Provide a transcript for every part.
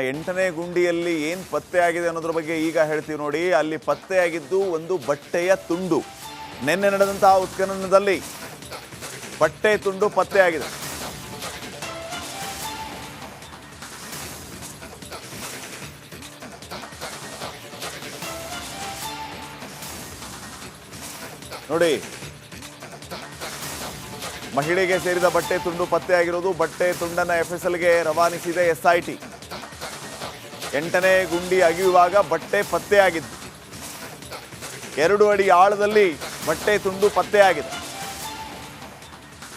ಎಂಟನೇ ಗುಂಡಿಯಲ್ಲಿ ಏನು ಪತ್ತೆಯಾಗಿದೆ ಅನ್ನೋದ್ರ ಬಗ್ಗೆ ಈಗ ಹೇಳ್ತೀವಿ ನೋಡಿ. ಅಲ್ಲಿ ಪತ್ತೆಯಾಗಿದ್ದು ಒಂದು ಬಟ್ಟೆಯ ತುಂಡು. ನಿನ್ನೆ ನಡೆದಂತಹ ಉತ್ಖನನದಲ್ಲಿ ಬಟ್ಟೆ ತುಂಡು ಪತ್ತೆಯಾಗಿದೆ. ನೋಡಿ, ಮಹಿಳೆಗೆ ಸೇರಿದ ಬಟ್ಟೆ ತುಂಡು ಪತ್ತೆಯಾಗಿರೋದು. ಬಟ್ಟೆ ತುಂಡನ್ನು FSLಗೆ ರವಾನಿಸಿದೆ SIT. ಎಂಟನೇ ಗುಂಡಿ ಅಗೆಯುವಾಗ ಬಟ್ಟೆ ಪತ್ತೆಯಾಗಿದ್ದು, 2 ಅಡಿ ಆಳದಲ್ಲಿ ಬಟ್ಟೆ ತುಂಡು ಪತ್ತೆಯಾಗಿದೆ.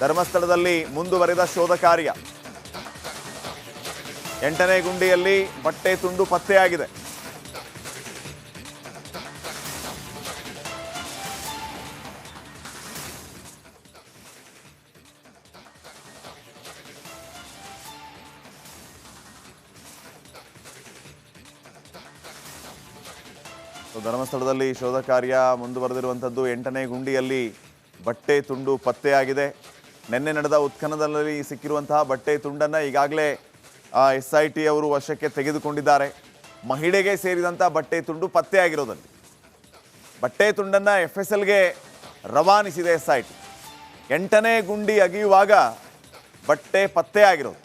ಧರ್ಮಸ್ಥಳದಲ್ಲಿ ಮುಂದುವರೆದ ಶೋಧ ಕಾರ್ಯ. ಎಂಟನೇ ಗುಂಡಿಯಲ್ಲಿ ಬಟ್ಟೆ ತುಂಡು ಪತ್ತೆಯಾಗಿದೆ. ಧರ್ಮಸ್ಥಳದಲ್ಲಿ ಶೋಧ ಕಾರ್ಯ ಮುಂದುವರೆದಿರುವಂಥದ್ದು. ಎಂಟನೇ ಗುಂಡಿಯಲ್ಲಿ ಬಟ್ಟೆ ತುಂಡು ಪತ್ತೆಯಾಗಿದೆ. ನಿನ್ನೆ ನಡೆದ ಉತ್ಖನನದಲ್ಲಿ ಸಿಕ್ಕಿರುವಂತಹ ಬಟ್ಟೆ ತುಂಡನ್ನು ಈಗಾಗಲೇ SIT ಅವರು ವಶಕ್ಕೆ ತೆಗೆದುಕೊಂಡಿದ್ದಾರೆ. ಮಹಿಳೆಗೆ ಸೇರಿದಂಥ ಬಟ್ಟೆ ತುಂಡು ಪತ್ತೆಯಾಗಿರೋದಲ್ಲಿ ಬಟ್ಟೆ ತುಂಡನ್ನು FSLಗೆ ರವಾನಿಸಿದೆ SIT. ಎಂಟನೇ ಗುಂಡಿ ಅಗೆಯುವಾಗ ಬಟ್ಟೆ ಪತ್ತೆಯಾಗಿರೋದು.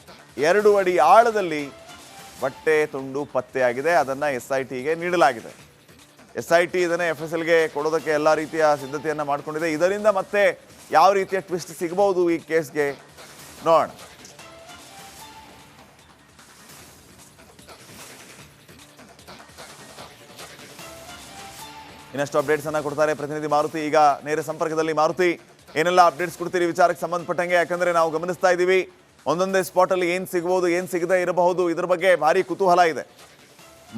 2 ಅಡಿ ಆಳದಲ್ಲಿ ಬಟ್ಟೆ ತುಂಡು ಪತ್ತೆಯಾಗಿದೆ. ಅದನ್ನು SITಗೆ ನೀಡಲಾಗಿದೆ. SIT ಇದನ್ನು FSLಗೆ ಕೊಡೋದಕ್ಕೆ ಎಲ್ಲ ರೀತಿಯ ಸಿದ್ಧತೆಯನ್ನು ಮಾಡಿಕೊಂಡಿದೆ. ಇದರಿಂದ ಮತ್ತೆ ಯಾವ ರೀತಿಯ ಟ್ವಿಸ್ಟ್ ಸಿಗಬಹುದು ಈ ಕೇಸ್ಗೆ ನೋಡೋಣ. ಇನ್ನಷ್ಟು ಅಪ್ಡೇಟ್ಸ್ ಅನ್ನ ಕೊಡ್ತಾರೆ ಪ್ರತಿನಿಧಿ ಮಾರುತಿ. ಈಗ ನೇರ ಸಂಪರ್ಕದಲ್ಲಿ. ಮಾರುತಿ, ಏನೆಲ್ಲ ಅಪ್ಡೇಟ್ಸ್ ಕೊಡ್ತೀರಿ ವಿಚಾರಕ್ಕೆ ಸಂಬಂಧಪಟ್ಟಂಗೆ? ಯಾಕಂದ್ರೆ ನಾವು ಗಮನಿಸ್ತಾ ಇದ್ದೀವಿ ಒಂದೊಂದೇ ಸ್ಪಾಟಲ್ಲಿ ಏನು ಸಿಗಬಹುದು, ಏನು ಸಿಗದೇ ಇರಬಹುದು, ಇದ್ರ ಬಗ್ಗೆ ಭಾರಿ ಕುತೂಹಲ ಇದೆ.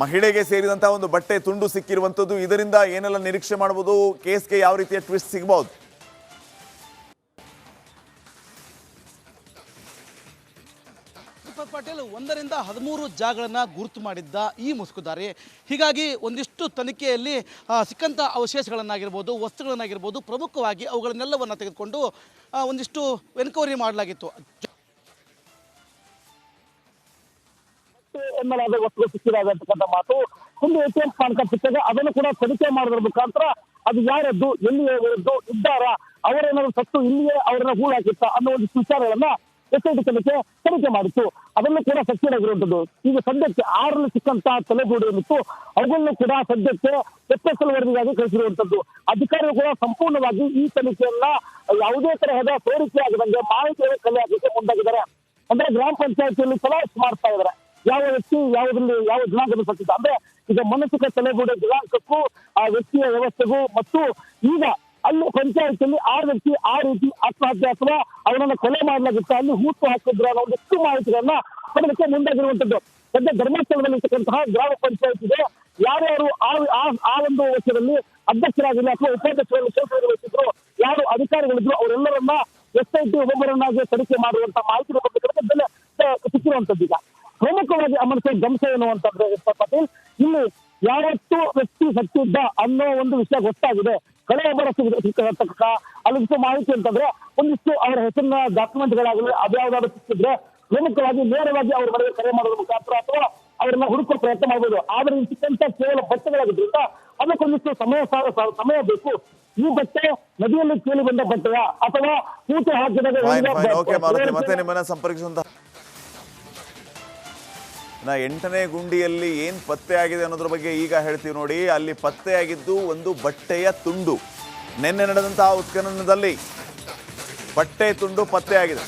ಮಹಿಳೆಗೆ ಸೇರಿದಂತಹ ಒಂದು ಬಟ್ಟೆ ತುಂಡು ಸಿಕ್ಕಿರುವಂಥದ್ದು, ಇದರಿಂದ ಏನೆಲ್ಲ ನಿರೀಕ್ಷೆ ಮಾಡಬಹುದು? ಕೇಸ್ಗೆ ಯಾವ ರೀತಿಯ ಟ್ವಿಸ್ಟ್ ಸಿಗಬಹುದು? ಪಾಟೀಲ್, 1 ರಿಂದ 13 ಜಾಗಗಳನ್ನು ಗುರುತು ಮಾಡಿದ್ದ ಈ ಮುಸುಕುದಾರಿ. ಹೀಗಾಗಿ ಒಂದಿಷ್ಟು ತನಿಖೆಯಲ್ಲಿ ಸಿಕ್ಕಂಥ ಅವಶೇಷಗಳನ್ನಾಗಿರ್ಬೋದು, ವಸ್ತುಗಳನ್ನಾಗಿರ್ಬೋದು, ಪ್ರಮುಖವಾಗಿ ಅವುಗಳನ್ನೆಲ್ಲವನ್ನು ತೆಗೆದುಕೊಂಡು ಒಂದಿಷ್ಟು ಎನ್ಕ್ವೈರಿ ಮಾಡಲಾಗಿತ್ತು. ಎನ್ನಲಾದ ವಸ್ತುಗಳು ಸಿಕ್ಕಿದಾವೆ ಅಂತಕ್ಕಂಥ ಮಾತು ಒಂದು ATM ಕಾಣ್ತಾ ಸಿಕ್ಕಿದೆ. ಅದನ್ನು ಕೂಡ ತನಿಖೆ ಮಾಡೋದ್ರ ಮುಖಾಂತರ ಅದು ಯಾರದ್ದು, ಎಲ್ಲಿಯವರದ್ದು ಇದ್ದಾರ, ಅವರೇನಾದ್ರು ಸತ್ತು ಇಲ್ಲಿಯೇ ಅವರನ್ನ ಹೂಳು ಹಾಕಿತ್ತ ಅನ್ನೋ ಒಂದಿಷ್ಟು ವಿಚಾರಗಳನ್ನ SIT ತನಿಖೆ ಮಾಡಿತ್ತು. ಅದನ್ನು ಕೂಡ ಸಕ್ಸೀಡ್ ಆಗಿರುವಂಥದ್ದು. ಈಗ ಸದ್ಯಕ್ಕೆ 6ರಲ್ಲಿ ಸಿಕ್ಕಂತಹ ತಲೆಗೂಡು ಏನಿತ್ತು ಅವುಗಳನ್ನು ಕೂಡ ಸದ್ಯಕ್ಕೆ FSL ವರದಿಗಾಗಿ ಕಳಿಸಿರುವಂಥದ್ದು. ಅಧಿಕಾರಿಗಳು ಕೂಡ ಸಂಪೂರ್ಣವಾಗಿ ಈ ತನಿಖೆಯನ್ನ ಯಾವುದೇ ತರಹದ ಸೋರಿಕೆ ಆಗದಂಗೆ ಮಾಹಿತಿಯನ್ನು ಕಲೆ ಹಾಕಲಿಕ್ಕೆ ಮುಂದಾಗಿದ್ದಾರೆ. ಅಂದ್ರೆ ಗ್ರಾಮ ಪಂಚಾಯತಿಯಲ್ಲಿ ಚಲಾಯಿಸಿ ಮಾಡ್ತಾ ಇದ್ದಾರೆ. ಯಾವ ವ್ಯಕ್ತಿ ಯಾವುದ್ರಲ್ಲಿ ಯಾವ ದಿನಾಂಕದ ಸತ್ತಿದ್ದ ಅಂದ್ರೆ ಈಗ ಮಾನಸಿಕ ತಲೆಗೂಡೆ ದಿನಾಂಕಕ್ಕೂ ಆ ವ್ಯಕ್ತಿಯ ವ್ಯವಸ್ಥೆಗೂ ಮತ್ತು ಈಗ ಅಲ್ಲಿ ಪಂಚಾಯತಿಯಲ್ಲಿ ಆ ವ್ಯಕ್ತಿ ಆ ರೀತಿ ಆತ್ಮಹತ್ಯೆ ಅಥವಾ ಅವನನ್ನ ಕೊಲೆ ಮಾಡಲಾಗುತ್ತೆ, ಅಲ್ಲಿ ಹೂತು ಹಾಕಿದ್ರ ಅನ್ನೋ ಒಂದಿಷ್ಟು ಮಾಹಿತಿಗಳನ್ನ ಕೊಡಲಿಕ್ಕೆ ಮುಂದಾಗಿರುವಂತದ್ದು. ಸದ್ಯ ಧರ್ಮಸ್ಥಳದಲ್ಲಿ ಇರ್ತಕ್ಕಂತಹ ಗ್ರಾಮ ಪಂಚಾಯತ್ ಇದೆ. ಯಾರ್ಯಾರು ಆ ಒಂದು ವರ್ಷದಲ್ಲಿ ಅಧ್ಯಕ್ಷರಾಗಿಲ್ಲ ಅಥವಾ ಉಪಾಧ್ಯಕ್ಷರಲ್ಲಿ ಕೆಲಸ ನಿರ್ವಹಿಸಿದ್ರು, ಯಾರು ಅಧಿಕಾರಿಗಳಿದ್ರು, ಅವರೆಲ್ಲರನ್ನ SIT ಒಬ್ಬೊಬ್ಬರನ್ನಾಗಿ ತನಿಖೆ ಮಾಡುವಂತ ಮಾಹಿತಿ ಸಿಕ್ಕಿರುವಂತದ್ದು. ಈಗ ಪ್ರಮುಖವಾಗಿ ಗಮನಿಸುವ ಅಂಶ ಎನ್ನುವಂತಂದ್ರೆ ಪಾಟೀಲ್, ಇಲ್ಲಿ ಯಾವತ್ತು ವ್ಯಕ್ತಿ ಸತ್ತಿದ್ದ ಅನ್ನೋ ಒಂದು ವಿಷಯ ಗೊತ್ತಾಗಿದೆ. ಕಳೆಯೊಬ್ಬರ ಸಿಕ್ಕ ಅಲ್ಲಿಷ್ಟು ಮಾಹಿತಿ ಅಂತಂದ್ರೆ ಒಂದಿಷ್ಟು ಅವರ ಹೆಸರಿನ ಡಾಕ್ಯುಮೆಂಟ್ಗಳಾಗಲಿ ಅದ್ಯಾವುದಾದ್ರು ಸಿಕ್ಕಿದ್ರೆ ಪ್ರಮುಖವಾಗಿ ನೇರವಾಗಿ ಅವ್ರ ಮನೆಗೆ ಕರೆ ಮಾಡೋದ್ರ ಮುಖಾಂತರ ಅಥವಾ ಅವ್ರನ್ನ ಹುಡುಕೋ ಪ್ರಯತ್ನ ಮಾಡಬಹುದು. ಆದ್ರೆ ಇಲ್ಲಿ ಸಿಕ್ಕಂತ ಕೇವಲ ಬಟ್ಟೆಗಳಾಗಿದ್ರಿಂದ ಅದಕ್ಕೊಂದಿಷ್ಟು ಸಮಯ ಬೇಕು. ಈ ಬಟ್ಟೆ ನದಿಯಲ್ಲಿ ಕೇಳಿ ಬಂದ ಬಟ್ಟೆಯ ಅಥವಾ ಕೂತೆ ಹಾಕಿದಾಗ ಮತ್ತೆ ನಿಮ್ಮನ್ನ ಸಂಪರ್ಕಿಸುವಂತ ಎಂಟನೇ ಗುಂಡಿಯಲ್ಲಿ ಏನು ಪತ್ತೆಯಾಗಿದೆ ಅನ್ನೋದ್ರ ಬಗ್ಗೆ ಈಗ ಹೇಳ್ತೀವಿ ನೋಡಿ. ಅಲ್ಲಿ ಪತ್ತೆಯಾಗಿದ್ದು ಒಂದು ಬಟ್ಟೆಯ ತುಂಡು. ನಿನ್ನೆ ನಡೆದಂತಹ ಉತ್ಖನನದಲ್ಲಿ ಬಟ್ಟೆ ತುಂಡು ಪತ್ತೆಯಾಗಿದೆ.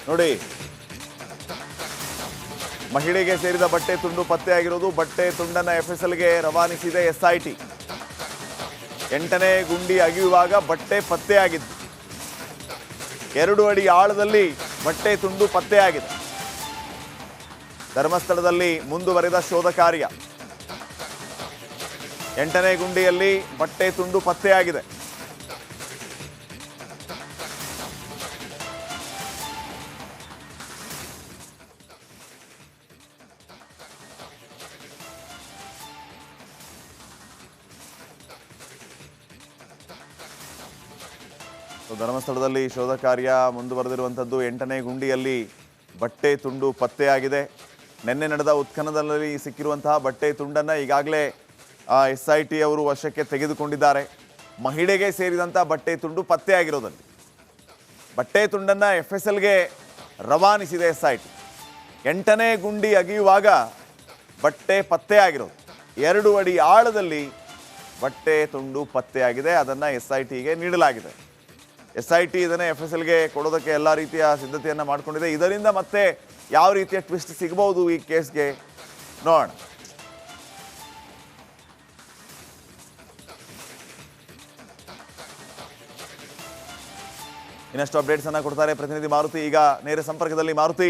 ನೋಡಿ, ಮಹಿಳೆಗೆ ಸೇರಿದ ಬಟ್ಟೆ ತುಂಡು ಪತ್ತೆಯಾಗಿರೋದು. ಬಟ್ಟೆ ತುಂಡನ್ನು FSLಗೆ ರವಾನಿಸಿದೆ SIT. ಎಂಟನೇ ಗುಂಡಿ ಅಗೆಯುವಾಗ ಬಟ್ಟೆ ಪತ್ತೆಯಾಗಿದ್ದು, 2 ಅಡಿ ಆಳದಲ್ಲಿ ಬಟ್ಟೆ ತುಂಡು ಪತ್ತೆಯಾಗಿದೆ. ಧರ್ಮಸ್ಥಳದಲ್ಲಿ ಮುಂದುವರೆದ ಶೋಧ ಕಾರ್ಯ. ಎಂಟನೇ ಗುಂಡಿಯಲ್ಲಿ ಬಟ್ಟೆ ತುಂಡು ಪತ್ತೆಯಾಗಿದೆ. ಧರ್ಮಸ್ಥಳದಲ್ಲಿ ಶೋಧ ಕಾರ್ಯ ಮುಂದುವರೆದಿರುವಂಥದ್ದು. 8ನೇ ಗುಂಡಿಯಲ್ಲಿ ಬಟ್ಟೆ ತುಂಡು ಪತ್ತೆಯಾಗಿದೆ. ನಿನ್ನೆ ನಡೆದ ಉತ್ಖನನದಲ್ಲಿ ಸಿಕ್ಕಿರುವಂತಹ ಬಟ್ಟೆ ತುಂಡನ್ನು ಈಗಾಗಲೇ SIT ಅವರು ವಶಕ್ಕೆ ತೆಗೆದುಕೊಂಡಿದ್ದಾರೆ. ಮಹಿಳೆಗೆ ಸೇರಿದಂಥ ಬಟ್ಟೆ ತುಂಡು ಪತ್ತೆಯಾಗಿರೋದಲ್ಲಿ ಬಟ್ಟೆ ತುಂಡನ್ನು FSLಗೆ ರವಾನಿಸಿದೆ SIT. 8ನೇ ಗುಂಡಿ ಅಗೆಯುವಾಗ ಬಟ್ಟೆ ಪತ್ತೆಯಾಗಿರೋದು 2 ಅಡಿ ಆಳದಲ್ಲಿ ಬಟ್ಟೆ ತುಂಡು ಪತ್ತೆಯಾಗಿದೆ. ಅದನ್ನು SITಗೆ ನೀಡಲಾಗಿದೆ. SIT ಇದನ್ನು FSLಗೆ ಕೊಡೋದಕ್ಕೆ ಎಲ್ಲ ರೀತಿಯ ಸಿದ್ಧತೆಯನ್ನು ಮಾಡಿಕೊಂಡಿದೆ. ಇದರಿಂದ ಮತ್ತೆ ಯಾವ ರೀತಿಯ ಟ್ವಿಸ್ಟ್ ಸಿಗಬಹುದು ಈ ಕೇಸ್ಗೆ ನೋಡೋಣ. ಇನ್ನಷ್ಟು ಅಪ್ಡೇಟ್ಸ್ ಅನ್ನ ಕೊಡ್ತಾರೆ ಪ್ರತಿನಿಧಿ ಮಾರುತಿ. ಈಗ ನೇರ ಸಂಪರ್ಕದಲ್ಲಿ ಮಾರುತಿ,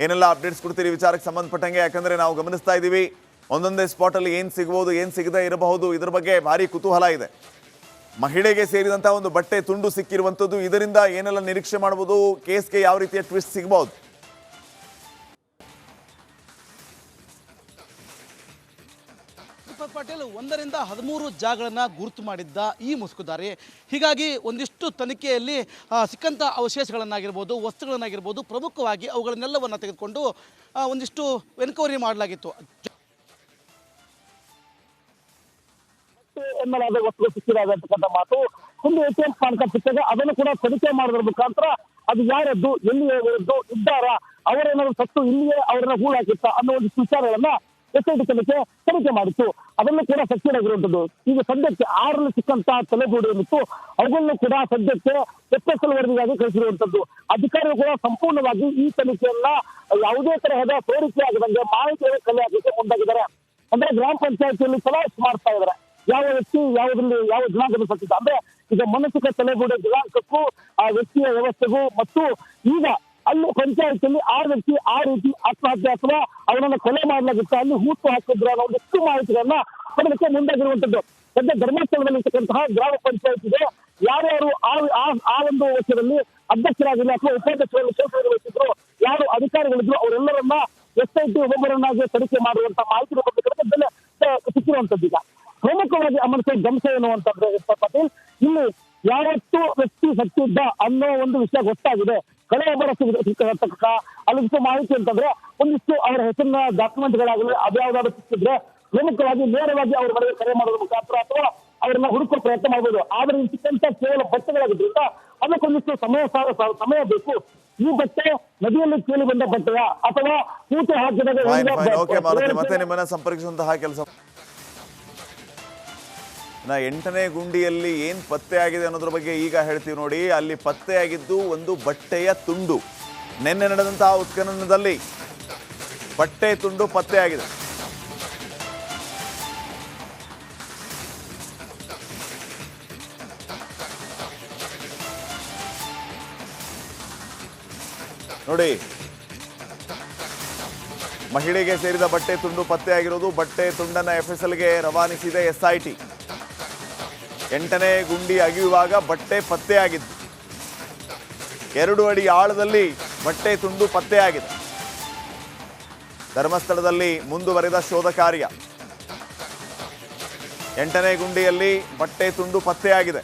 ಏನೆಲ್ಲ ಅಪ್ಡೇಟ್ಸ್ ಕೊಡ್ತೀರಿ ವಿಚಾರಕ್ಕೆ ಸಂಬಂಧಪಟ್ಟಂಗೆ? ಯಾಕಂದ್ರೆ ನಾವು ಗಮನಿಸ್ತಾ ಇದ್ದೀವಿ ಒಂದೊಂದೇ ಸ್ಪಾಟಲ್ಲಿ ಏನು ಸಿಗಬಹುದು, ಏನು ಸಿಗದೇ ಇರಬಹುದು, ಇದ್ರ ಬಗ್ಗೆ ಭಾರಿ ಕುತೂಹಲ ಇದೆ. ಮಹಿಳೆಗೆ ಸೇರಿದಂಥ ಒಂದು ಬಟ್ಟೆ ತುಂಡು ಸಿಕ್ಕಿರುವಂಥದ್ದು, ಇದರಿಂದ ಏನೆಲ್ಲ ನಿರೀಕ್ಷೆ ಮಾಡಬಹುದು? ಕೇಸ್ಗೆ ಯಾವ ರೀತಿಯ ಟ್ವಿಸ್ಟ್ ಸಿಗಬಹುದು? ಪಾಟೀಲ್, 1 ರಿಂದ 13 ಜಾಗಗಳನ್ನು ಗುರುತು ಮಾಡಿದ್ದ ಈ ಮುಸುಕುದಾರಿ. ಹೀಗಾಗಿ ಒಂದಿಷ್ಟು ತನಿಖೆಯಲ್ಲಿ ಸಿಕ್ಕಂಥ ಅವಶೇಷಗಳನ್ನಾಗಿರ್ಬೋದು, ವಸ್ತುಗಳನ್ನಾಗಿರ್ಬೋದು, ಪ್ರಮುಖವಾಗಿ ಅವುಗಳನ್ನೆಲ್ಲವನ್ನು ತೆಗೆದುಕೊಂಡು ಒಂದಿಷ್ಟು ಎನ್ಕ್ವೈರಿ ಮಾಡಲಾಗಿತ್ತು. ಎನ್ನಲಾದ ವಸ್ತುಗಳು ಸಿಕ್ಕಿದಾಗತಕ್ಕಂಥ ಮಾತು ಒಂದು ATM ಪಾನ್ಕ ಸಿಕ್ಕಾಗ ಅದನ್ನು ಕೂಡ ತನಿಖೆ ಮಾಡೋದ್ರ ಮುಖಾಂತರ ಅದು ಯಾರದ್ದು, ಎಲ್ಲಿಯೇ ಇದ್ದಾರ, ಅವರೇನಾದ್ರು ಸತ್ತು ಇಲ್ಲಿಯೇ ಅವರನ್ನ ಹೂಳಾಕಿತ್ತ ಅನ್ನೋ ಒಂದು ವಿಚಾರಗಳನ್ನ SIT ತನಿಖೆ ಮಾಡಿತ್ತು. ಅದನ್ನು ಕೂಡ ಸಕ್ಸೀಡ್ ಆಗಿರುವಂತದ್ದು. ಈಗ ಸದ್ಯಕ್ಕೆ 6ರಲ್ಲಿ ಸಿಕ್ಕಂತಹ ತಲೆಗೂಡು ಏನಿತ್ತು ಅವುಗಳನ್ನು ಕೂಡ ಸದ್ಯಕ್ಕೆ FSL ವರದಿಗಾಗಿ ಕಳಿಸಿರುವಂತದ್ದು. ಅಧಿಕಾರಿಗಳು ಕೂಡ ಸಂಪೂರ್ಣವಾಗಿ ಈ ತನಿಖೆಯನ್ನ ಯಾವುದೇ ತರಹದ ಸೋರಿಕೆ ಆಗದಂಗೆ ಮಾಹಿತಿಯನ್ನು ಕಲೆ ಹಾಕಲಿಕ್ಕೆ ಮುಂದಾಗಿದ್ದಾರೆ. ಅಂದ್ರೆ ಗ್ರಾಮ ಪಂಚಾಯತಿಯಲ್ಲಿ ಚಲಾಯಿಸಿ ಮಾಡ್ತಾ ಇದ್ದಾರೆ. ಯಾವ ವ್ಯಕ್ತಿ ಯಾವುದ್ರಲ್ಲಿ ಯಾವ ದಿನಾಂಕದ ಸತ್ತಿದ್ದ, ಅಂದ್ರೆ ಈಗ ಮಾನಸಿಕ ತಲೆಗೂಡೆ ದಿನಾಂಕಕ್ಕೂ ಆ ವ್ಯಕ್ತಿಯ ವ್ಯವಸ್ಥೆಗೂ ಮತ್ತು ಈಗ ಅಲ್ಲಿ ಪಂಚಾಯತಿಯಲ್ಲಿ ಆ ವ್ಯಕ್ತಿ ಆ ರೀತಿ ಆತ್ಮಹತ್ಯೆ ಅಥವಾ ಅವನನ್ನ ಕೊಲೆ ಮಾಡಲಾಗುತ್ತೆ, ಅಲ್ಲಿ ಹೂತು ಹಾಕಿದ್ರು ಅನ್ನೋ ಒಂದಿಷ್ಟು ಮಾಹಿತಿಗಳನ್ನ ಪಡೆದಕ್ಕೆ ಮುಂದಾಗಿರುವಂತದ್ದು. ಸದ್ಯ ಧರ್ಮಸ್ಥಳದಲ್ಲಿ ಇರ್ತಕ್ಕಂತಹ ಗ್ರಾಮ ಪಂಚಾಯತಿಗೆ ಯಾರ್ಯಾರು ಆ ಒಂದು ವರ್ಷದಲ್ಲಿ ಅಧ್ಯಕ್ಷರಾಗಿಲ್ಲ ಅಥವಾ ಉಪಾಧ್ಯಕ್ಷರಲ್ಲಿ ಕೆಲಸ ವಹಿಸಿದ್ರು, ಯಾರು ಅಧಿಕಾರಿಗಳಿದ್ರು ಅವರೆಲ್ಲರನ್ನ SIT ಒಬ್ಬೊಬ್ಬರನ್ನಾಗಿ ತನಿಖೆ ಮಾಡುವಂತಹ ಮಾಹಿತಿ ಸಿಕ್ಕಿರುವಂತದ್ದು. ಈಗ ಪ್ರಮುಖವಾಗಿ ಗಮನಿಸುವ ಅಂಶ ಏನು ಅಂತಂದ್ರೆ ಪಾಟೀಲ್, ಇಲ್ಲಿ ಯಾವತ್ತು ವ್ಯಕ್ತಿ ಸತ್ತಿದ್ದ ಅನ್ನೋ ಒಂದು ವಿಷಯ ಗೊತ್ತಾಗಿದೆ. ಕಳೆದ ಒಬ್ಬರ ಅಲ್ಲಿಷ್ಟು ಮಾಹಿತಿ ಅಂತಂದ್ರೆ ಒಂದಿಷ್ಟು ಅವರ ಹೆಸರಿನ ಡಾಕ್ಯುಮೆಂಟ್ಗಳಾಗಲಿ ಅದ್ಯಾವುದಾದ್ರು ಸಿಕ್ಕಿದ್ರೆ ಪ್ರಮುಖವಾಗಿ ನೇರವಾಗಿ ಅವ್ರ ಮನೆಗೆ ಕರೆ ಮಾಡೋದ್ರ ಮುಖಾಂತರ ಅಥವಾ ಅವ್ರನ್ನ ಹುಡುಕೋ ಪ್ರಯತ್ನ ಮಾಡಬಹುದು. ಆದ್ರೆ ಇಲ್ಲಿ ಸಿಕ್ಕಂತ ಕೇವಲ ಬಟ್ಟೆಗಳಾಗಿದ್ರಿಂದ ಅದಕ್ಕೊಂದಿಷ್ಟು ಸಮಯ ಬೇಕು. ಈ ಬಟ್ಟೆ ನದಿಯಲ್ಲಿ ಕೇಳಿ ಬಂದ ಬಟ್ಟೆಯ ಅಥವಾ ಕೂತು ಹಾಕಿದಾಗ ಮತ್ತೆ ನಿಮ್ಮನ್ನ ಸಂಪರ್ಕಿಸುವಂತಹ ಕೆಲಸ. 8ನೇ ಗುಂಡಿಯಲ್ಲಿ ಏನ್ ಪತ್ತೆ ಆಗಿದೆ ಅನ್ನೋದ್ರ ಬಗ್ಗೆ ಈಗ ಹೇಳ್ತೀವಿ ನೋಡಿ. ಅಲ್ಲಿ ಪತ್ತೆಯಾಗಿದ್ದು ಒಂದು ಬಟ್ಟೆಯ ತುಂಡು. ನಿನ್ನೆ ನಡೆದಂತಹ ಉತ್ಖನನದಲ್ಲಿ ಬಟ್ಟೆ ತುಂಡು ಪತ್ತೆಯಾಗಿದೆ. ನೋಡಿ, ಮಹಿಳೆಗೆ ಸೇರಿದ ಬಟ್ಟೆ ತುಂಡು ಪತ್ತೆಯಾಗಿರೋದು. ಬಟ್ಟೆ ತುಂಡನ್ನ FSLಗೆ ರವಾನಿಸಿದೆ SIT. 8ನೇ ಗುಂಡಿ ಅಗೆಯುವಾಗ ಬಟ್ಟೆ ಪತ್ತೆಯಾಗಿದ್ದು 2 ಅಡಿ ಆಳದಲ್ಲಿ ಬಟ್ಟೆ ತುಂಡು ಪತ್ತೆಯಾಗಿದೆ. ಧರ್ಮಸ್ಥಳದಲ್ಲಿ ಮುಂದುವರೆದ ಶೋಧ ಕಾರ್ಯ. 8ನೇ ಗುಂಡಿಯಲ್ಲಿ ಬಟ್ಟೆ ತುಂಡು ಪತ್ತೆಯಾಗಿದೆ.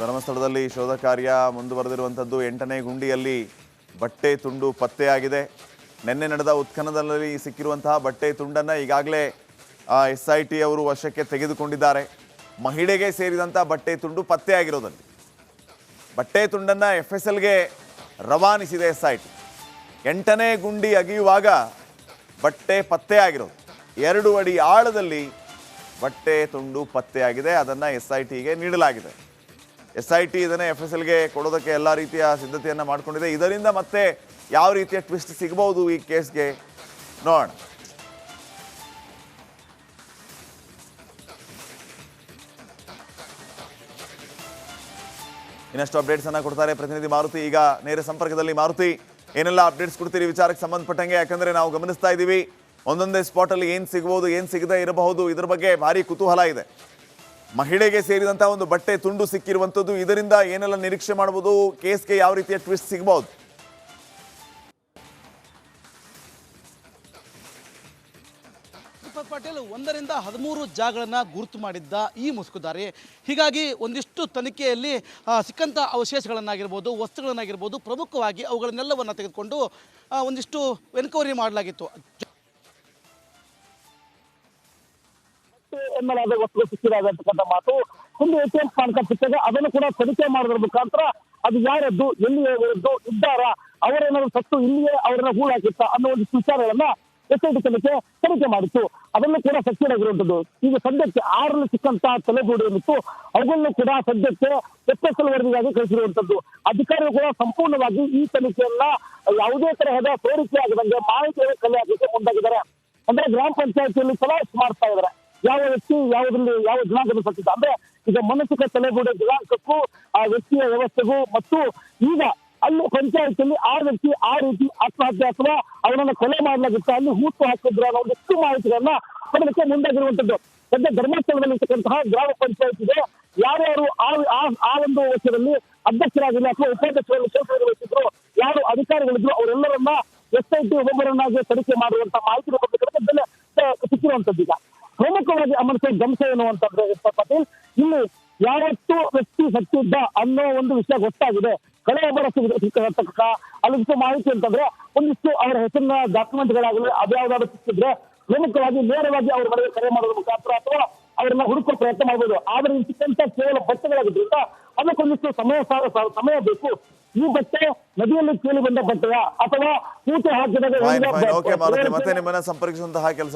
ಧರ್ಮಸ್ಥಳದಲ್ಲಿ ಶೋಧ ಕಾರ್ಯ ಮುಂದುವರೆದಿರುವಂಥದ್ದು. 8ನೇ ಗುಂಡಿಯಲ್ಲಿ ಬಟ್ಟೆ ತುಂಡು ಪತ್ತೆಯಾಗಿದೆ. ನಿನ್ನೆ ನಡೆದ ಉತ್ಖನನದಲ್ಲಿ ಸಿಕ್ಕಿರುವಂತಹ ಬಟ್ಟೆ ತುಂಡನ್ನು ಈಗಾಗಲೇ SIT ಅವರು ವಶಕ್ಕೆ ತೆಗೆದುಕೊಂಡಿದ್ದಾರೆ. ಮಹಿಳೆಗೆ ಸೇರಿದಂಥ ಬಟ್ಟೆ ತುಂಡು ಪತ್ತೆಯಾಗಿರೋದಲ್ಲಿ ಬಟ್ಟೆ ತುಂಡನ್ನು FSLಗೆ ರವಾನಿಸಿದೆ SIT. 8ನೇ ಗುಂಡಿ ಅಗೆಯುವಾಗ ಬಟ್ಟೆ ಪತ್ತೆಯಾಗಿರೋದು 2 ಅಡಿ ಆಳದಲ್ಲಿ ಬಟ್ಟೆ ತುಂಡು ಪತ್ತೆಯಾಗಿದೆ. ಅದನ್ನು SITಗೆ ನೀಡಲಾಗಿದೆ. SIT ಇದನ್ನು FSLಗೆ ಕೊಡೋದಕ್ಕೆ ಎಲ್ಲ ರೀತಿಯ ಸಿದ್ಧತೆಯನ್ನು ಮಾಡಿಕೊಂಡಿದೆ. ಇದರಿಂದ ಮತ್ತೆ ಯಾವ ರೀತಿಯ ಟ್ವಿಸ್ಟ್ ಸಿಗಬಹುದು ಈ ಕೇಸ್ಗೆ ನೋಡೋಣ. ಇನ್ನಷ್ಟು ಅಪ್ಡೇಟ್ಸ್ ಅನ್ನ ಕೊಡ್ತಾರೆ ಪ್ರತಿನಿಧಿ ಮಾರುತಿ. ಈಗ ನೇರ ಸಂಪರ್ಕದಲ್ಲಿ ಮಾರುತಿ, ಏನೆಲ್ಲ ಅಪ್ಡೇಟ್ಸ್ ಕೊಡ್ತೀರಿ ವಿಚಾರಕ್ಕೆ ಸಂಬಂಧಪಟ್ಟಂಗೆ? ಯಾಕಂದ್ರೆ ನಾವು ಗಮನಿಸ್ತಾ ಇದ್ದೀವಿ ಒಂದೊಂದೇ ಸ್ಪಾಟಲ್ಲಿ ಏನು ಸಿಗಬಹುದು, ಏನು ಸಿಗದೇ ಇರಬಹುದು, ಇದ್ರ ಬಗ್ಗೆ ಭಾರಿ ಕುತೂಹಲ ಇದೆ. ಮಹಿಳೆಗೆ ಸೇರಿದಂತಹ ಒಂದು ಬಟ್ಟೆ ತುಂಡು ಸಿಕ್ಕಿರುವಂಥದ್ದು, ಇದರಿಂದ ಏನೆಲ್ಲ ನಿರೀಕ್ಷೆ ಮಾಡಬಹುದು? ಕೇಸ್ಗೆ ಯಾವ ರೀತಿಯ ಟ್ವಿಸ್ಟ್ ಸಿಗಬಹುದು? ದೀಪಕ್ ಪಾಟೀಲ್ 1ರಿಂದ 13 ಜಾಗಗಳನ್ನು ಗುರುತು ಮಾಡಿದ್ದ ಈ ಮುಸುಕುದಾರಿ. ಹೀಗಾಗಿ ಒಂದಿಷ್ಟು ತನಿಖೆಯಲ್ಲಿ ಸಿಕ್ಕಂಥ ಅವಶೇಷಗಳನ್ನಾಗಿರ್ಬೋದು, ವಸ್ತುಗಳನ್ನಾಗಿರ್ಬೋದು, ಪ್ರಮುಖವಾಗಿ ಅವುಗಳನ್ನೆಲ್ಲವನ್ನು ತೆಗೆದುಕೊಂಡು ಒಂದಿಷ್ಟು ಎನ್ಕ್ವೈರಿ ಮಾಡಲಾಗಿತ್ತು. ಎನ್ನಲಾದ ವಸ್ತುಗಳು ಸಿಕ್ಕಿರಾಗತಕ್ಕಂಥ ಮಾತು. ಒಂದು ATM ಪಾನ್ಕ ಸಿಕ್ಕಾಗ ಅದನ್ನು ಕೂಡ ತನಿಖೆ ಮಾಡೋದ್ರ ಮುಖಾಂತರ ಅದು ಯಾರದ್ದು, ಎಲ್ಲಿಯೇ ಇದ್ದಾರ, ಅವರೇನಾದ್ರು ಸತ್ತು ಇಲ್ಲಿಯೇ ಅವರನ್ನ ಹೂಳಾಕಿತ್ತ ಅನ್ನೋ ಒಂದು ವಿಚಾರಗಳನ್ನ SIT ತನಿಖೆ ಮಾಡಿತ್ತು. ಅದನ್ನು ಕೂಡ ಸಕ್ಸೀಡ್ ಆಗಿರುವಂತದ್ದು. ಈಗ ಸದ್ಯಕ್ಕೆ 6 ಸಿಕ್ಕಂತಹ ತಲೆಗೂಡು ಏನಿತ್ತು ಅವುಗಳನ್ನು ಕೂಡ ಸದ್ಯಕ್ಕೆ FSL ವರದಿಗಾಗಿ ಕಳಿಸಿರುವಂತದ್ದು. ಅಧಿಕಾರಿಗಳು ಕೂಡ ಸಂಪೂರ್ಣವಾಗಿ ಈ ತನಿಖೆಯನ್ನ ಯಾವುದೇ ತರಹದ ಸೋರಿಕೆ ಆಗದಂಗೆ ಮಾಹಿತಿಯನ್ನು ಕಲೆ ಹಾಕಲಿಕ್ಕೆ ಮುಂದಾಗಿದ್ದಾರೆ. ಅಂದ್ರೆ ಗ್ರಾಮ ಪಂಚಾಯತಿಯಲ್ಲಿ ಚಲಾಯಿಸಿ ಮಾಡ್ತಾ ಇದ್ದಾರೆ. ಯಾವ ವ್ಯಕ್ತಿ ಯಾವುದ್ರಲ್ಲಿ ಯಾವ ದಿನಾಂಕದ ಸತ್ತಿದ್ದ ಅಂದ್ರೆ ಈಗ ಮಾನಸಿಕ ತಲೆಗೂಡೆ ದಿನಾಂಕಕ್ಕೂ ಆ ವ್ಯಕ್ತಿಯ ವ್ಯವಸ್ಥೆಗೂ ಮತ್ತು ಈಗ ಅಲ್ಲಿ ಪಂಚಾಯತಿಯಲ್ಲಿ 6 ವ್ಯಕ್ತಿ ಆ ರೀತಿ ಆತ್ಮಹತ್ಯೆ ಅಥವಾ ಅವರನ್ನ ಕೊಲೆ ಮಾಡಲಾಗುತ್ತೆ, ಅಲ್ಲಿ ಹೂತು ಹಾಕಿದ್ರು ಅನ್ನೋ ಒಂದಿಷ್ಟು ಮಾಹಿತಿಗಳನ್ನ ಪಡೆದಕ್ಕೆ ಮುಂದಾಗಿರುವಂತದ್ದು. ಸದ್ಯ ಧರ್ಮಸ್ಥಳದಲ್ಲಿ ಇರ್ತಕ್ಕಂತಹ ಗ್ರಾಮ ಪಂಚಾಯತಿಗೆ ಯಾರ್ಯಾರು ಆ ಒಂದು ವರ್ಷದಲ್ಲಿ ಅಧ್ಯಕ್ಷರಾಗಿಲ್ಲ ಅಥವಾ ಉಪಾಧ್ಯಕ್ಷರಲ್ಲಿ ಕೆಲಸ ನಿರ್ವಹಿಸಿದ್ರು, ಯಾರು ಅಧಿಕಾರಿಗಳಿದ್ರು ಅವರೆಲ್ಲರನ್ನ SIT ಒಬ್ಬೊಬ್ಬರನ್ನಾಗಿ ತನಿಖೆ ಮಾಡುವಂತ ಮಾಹಿತಿ ಸಿಕ್ಕಿರುವಂತದ್ದು. ಈಗ ಪ್ರಮುಖವಾಗಿ ಅಮರ್ಸೋ ಗಮನ ಎನ್ನುವಂತಂದ್ರೆ ಪಾಟೀಲ್, ಇಲ್ಲಿ ಯಾವತ್ತು ವ್ಯಕ್ತಿ ಸತ್ತಿದ್ದ ಅನ್ನೋ ಒಂದು ವಿಷಯ ಗೊತ್ತಾಗಿದೆ. ಕಳೆಯೊಬ್ಬರ ಸಿಕ್ಕ ಅಲ್ಲಿಷ್ಟು ಮಾಹಿತಿ ಅಂತಂದ್ರೆ ಒಂದಿಷ್ಟು ಅವರ ಹೆಸರಿನ ಡಾಕ್ಯುಮೆಂಟ್ಗಳಾಗಲಿ ಅದ್ಯಾವುದಾದ್ರು ಸಿಕ್ಕಿದ್ರೆ ಪ್ರಮುಖವಾಗಿ ನೇರವಾಗಿ ಅವ್ರ ಮನೆಗೆ ಕರೆ ಮಾಡೋದ್ರ ಮುಖಾಂತರ ಅಥವಾ ಅವ್ರನ್ನ ಹುಡುಕೋ ಪ್ರಯತ್ನ ಮಾಡಬಹುದು. ಆದ್ರೆ ಇಲ್ಲಿ ಸಿಕ್ಕಂತ ಕೇವಲ ಬಟ್ಟೆಗಳಾಗಿದ್ರಿಂದ ಅದಕ್ಕೊಂದಿಷ್ಟು ಸಮಯ ಬೇಕು. ಈ ಬಟ್ಟೆ ನದಿಯಲ್ಲಿ ಕೇಳಿ ಬಂದ ಬಟ್ಟೆಯ ಅಥವಾ ಕೂತು ಹಾಕಿದಾಗ ಮತ್ತೆ ನಿಮ್ಮನ್ನ ಸಂಪರ್ಕಿಸುವಂತಹ ಕೆಲಸ